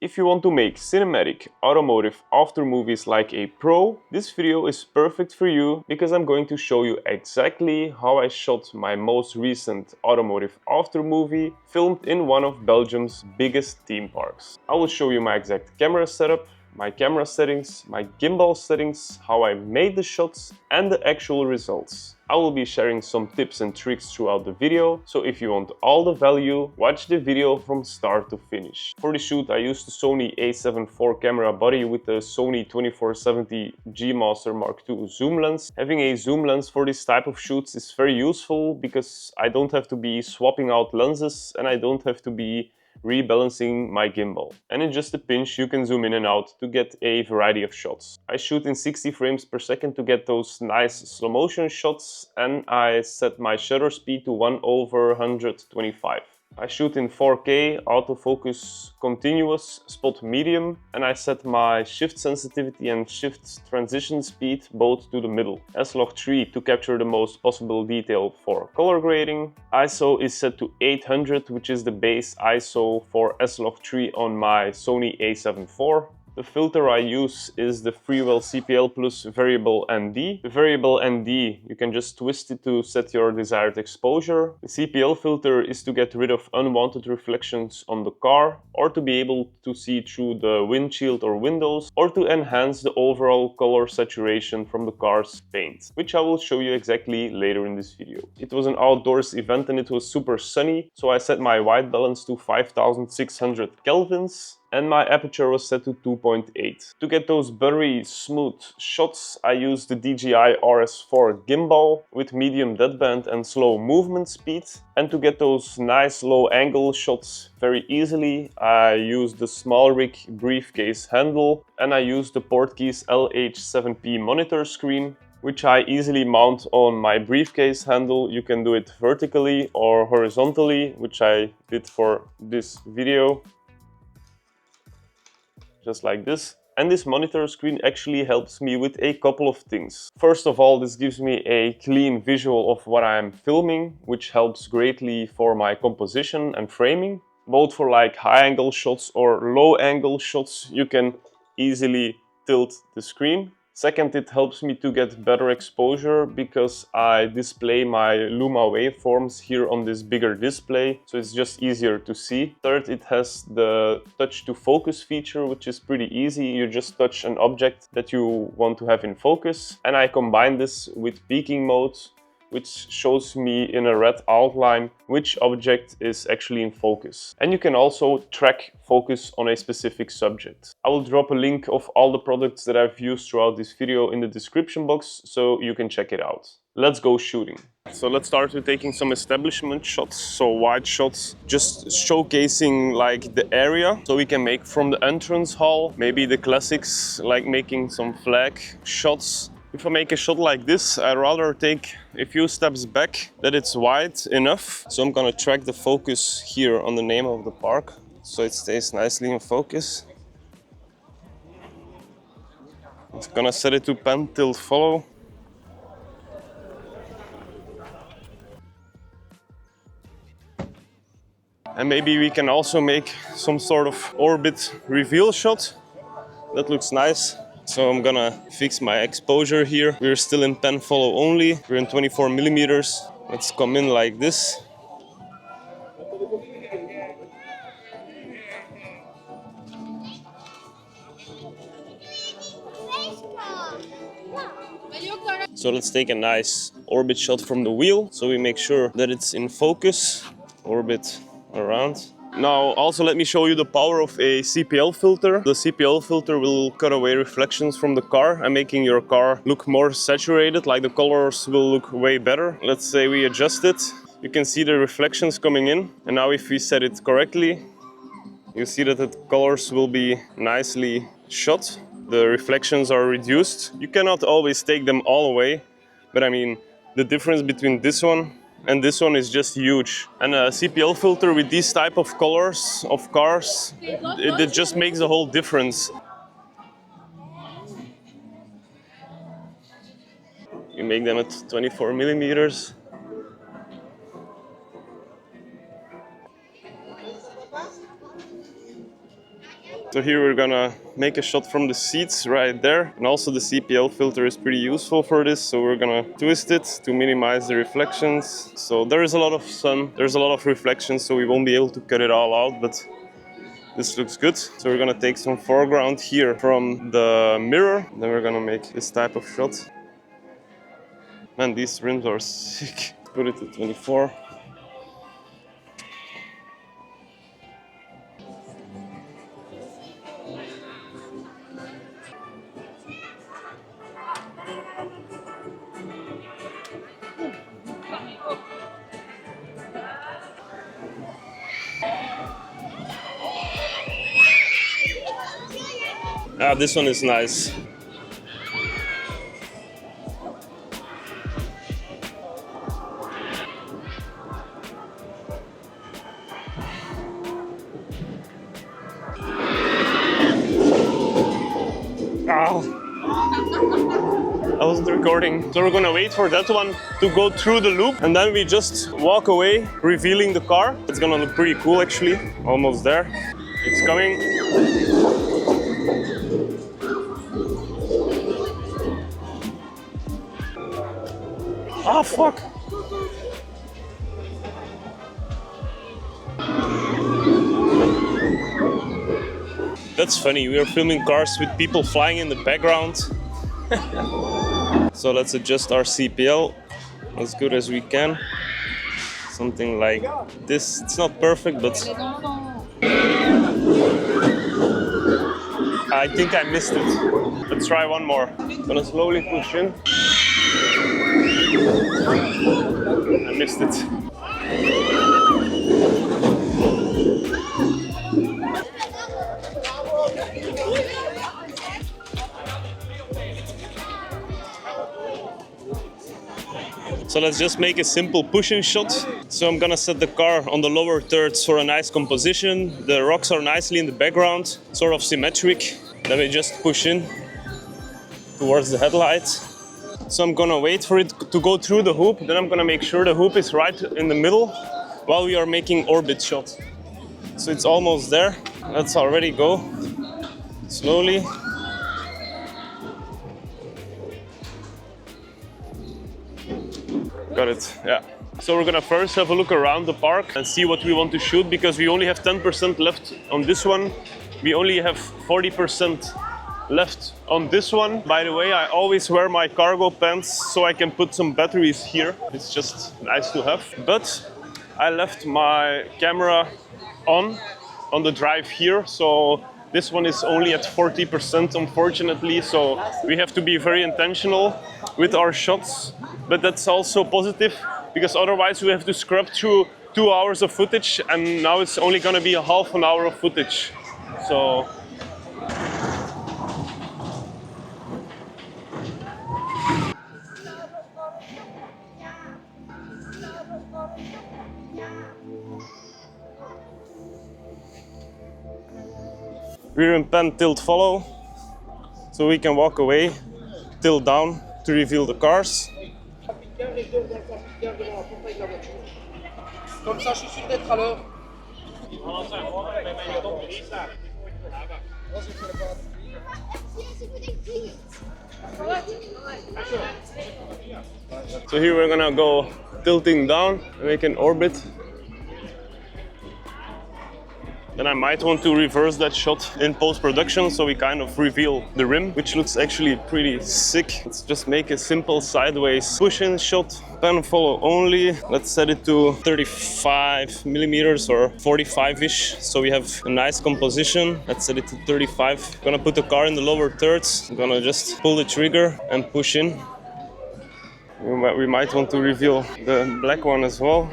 If you want to make cinematic, automotive after movies like a pro, this video is perfect for you because I'm going to show you exactly how I shot my most recent automotive after movie filmed in one of Belgium's biggest theme parks. I will show you my exact camera setup, my camera settings, my gimbal settings, how I made the shots and the actual results. I will be sharing some tips and tricks throughout the video, so if you want all the value, watch the video from start to finish. For the shoot I used the Sony a7 IV camera body with the Sony 2470 G Master Mark II zoom lens. Having a zoom lens for this type of shoots is very useful because I don't have to be swapping out lenses and I don't have to be rebalancing my gimbal. And in just a pinch you can zoom in and out to get a variety of shots. I shoot in 60 frames per second to get those nice slow motion shots, and I set my shutter speed to 1/125. I shoot in 4K, autofocus continuous, spot medium, and I set my shift sensitivity and shift transition speed both to the middle. S-Log3 to capture the most possible detail for color grading. ISO is set to 800, which is the base ISO for S-Log3 on my Sony a7 IV. The filter I use is the Freewell CPL Plus Variable ND. The Variable ND, you can just twist it to set your desired exposure. The CPL filter is to get rid of unwanted reflections on the car, or to be able to see through the windshield or windows, or to enhance the overall color saturation from the car's paint, which I will show you exactly later in this video. It was an outdoors event and it was super sunny, so I set my white balance to 5600 kelvins. And my aperture was set to 2.8. To get those buttery smooth shots, I used the DJI RS4 gimbal with medium deadband and slow movement speed. And to get those nice low angle shots very easily, I used the small rig briefcase handle and I used the Portkeys LH7P monitor screen, which I easily mount on my briefcase handle. You can do it vertically or horizontally, which I did for this video. Just like this. And this monitor screen actually helps me with a couple of things. First of all, this gives me a clean visual of what I'm filming, which helps greatly for my composition and framing. Both for like high angle shots or low angle shots, you can easily tilt the screen. Second, it helps me to get better exposure because I display my Luma waveforms here on this bigger display, so it's just easier to see. Third, it has the touch to focus feature, which is pretty easy. You just touch an object that you want to have in focus, and I combine this with peaking mode, which shows me in a red outline which object is actually in focus. And you can also track focus on a specific subject. I will drop a link of all the products that I've used throughout this video in the description box, so you can check it out. Let's go shooting. So let's start with taking some establishment shots, so wide shots, just showcasing like the area, so we can make from the entrance hall, maybe the classics like making some flag shots. If I make a shot like this, I'd rather take a few steps back, that it's wide enough. So I'm gonna track the focus here on the name of the park, so it stays nicely in focus. I'm gonna set it to pan tilt follow. And maybe we can also make some sort of orbit reveal shot. That looks nice. So I'm gonna fix my exposure here. We're still in pen follow only. We're in 24 millimeters. Let's come in like this. So let's take a nice orbit shot from the wheel, so we make sure that it's in focus. Orbit around. Now also let me show you the power of a CPL filter. The CPL filter will cut away reflections from the car and making your car look more saturated, like the colors will look way better. Let's say we adjust it. You can see the reflections coming in, and now if we set it correctly, you see that the colors will be nicely shot. The reflections are reduced. You cannot always take them all away, but I mean, the difference between this one and this one is just huge. And a CPL filter with these type of colors of cars, it just makes the whole difference. You make them at 24 millimeters. So here we're gonna make a shot from the seats right there. And also the CPL filter is pretty useful for this. So we're gonna twist it to minimize the reflections. So there is a lot of sun, there's a lot of reflections, so we won't be able to cut it all out, but this looks good. So we're gonna take some foreground here from the mirror. Then we're gonna make this type of shot. Man, these rims are sick. Put it to 24. Ah, this one is nice. I wasn't recording. So we're gonna wait for that one to go through the loop and then we just walk away, revealing the car. It's gonna look pretty cool actually. Almost there. It's coming. Ah, fuck. That's funny, we are filming cars with people flying in the background. So let's adjust our CPL as good as we can. Something like this. It's not perfect, but I think I missed it. Let's try one more. Gonna slowly push in. I missed it. So let's just make a simple push-in shot. So I'm gonna set the car on the lower thirds for a nice composition. The rocks are nicely in the background, sort of symmetric. Then we just push in towards the headlights. So I'm gonna wait for it to go through the hoop. Then I'm gonna make sure the hoop is right in the middle while we are making orbit shot. So it's almost there. Let's already go slowly. Got it, yeah. So we're gonna first have a look around the park and see what we want to shoot, because we only have 10% left on this one. We only have 40% left on this one. By the way, I always wear my cargo pants so I can put some batteries here. It's just nice to have. But I left my camera on the drive here, so this one is only at 40% unfortunately, so we have to be very intentional with our shots. But that's also positive, because otherwise we have to scrub through 2 hours of footage, and now it's only gonna be a half an hour of footage. So rear and pan, tilt, follow, so we can walk away, tilt down to reveal the cars. Comme ça, je suis sûr d'être à l'heure. So here we're gonna go tilting down, make an orbit. Then I might want to reverse that shot in post-production, so we kind of reveal the rim, which looks actually pretty sick. Let's just make a simple sideways push-in shot, pan follow only. Let's set it to 35 millimeters or 45-ish, so we have a nice composition. Let's set it to 35. I'm gonna put the car in the lower thirds. I'm gonna just pull the trigger and push in. We might want to reveal the black one as well.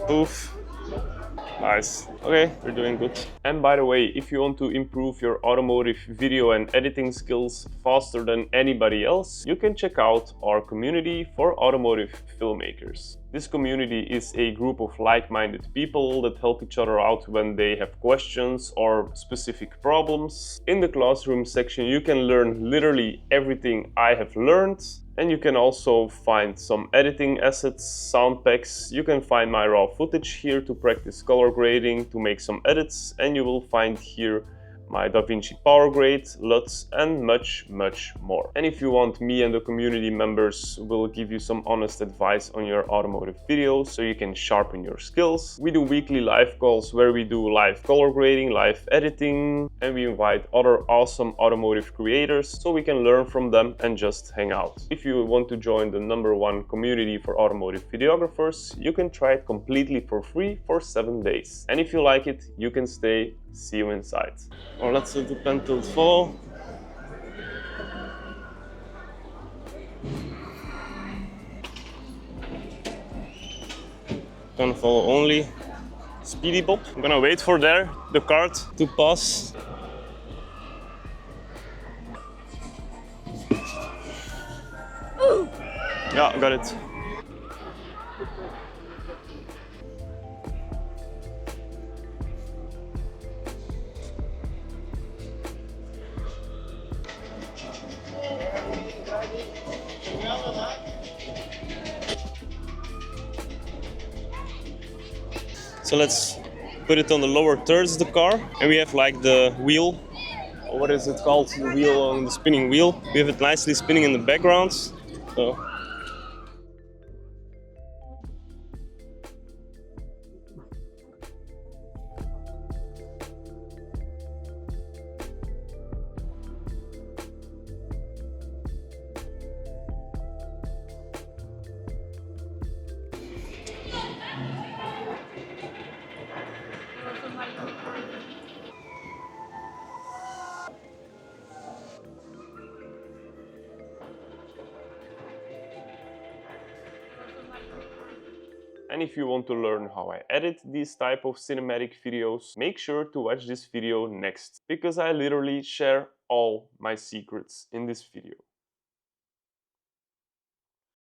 Poof. Nice. Okay, we're doing good. And by the way, if you want to improve your automotive video and editing skills faster than anybody else, you can check out our community for automotive filmmakers. This community is a group of like-minded people that help each other out when they have questions or specific problems. In the classroom section, you can learn literally everything I have learned. And you can also find some editing assets, sound packs. You can find my raw footage here to practice color grading, to make some edits, and you will find here my Davinci power grade, LUTs, and much more. And if you want, me and the community members will give you some honest advice on your automotive videos so you can sharpen your skills. We do weekly live calls where we do live color grading, live editing, and we invite other awesome automotive creators so we can learn from them and just hang out. If you want to join the #1 community for automotive videographers, you can try it completely for free for 7 days. And if you like it, you can stay. See you inside. Or let's do the pentiled follow. Gonna follow only speedy bob. I'm gonna wait for the cart to pass. Yeah, got it. So let's put it on the lower thirds of the car, and we have like the wheel, or what is it called, the wheel on the spinning wheel. We have it nicely spinning in the background. So and if you want to learn how I edit these type of cinematic videos, make sure to watch this video next, because I literally share all my secrets in this video.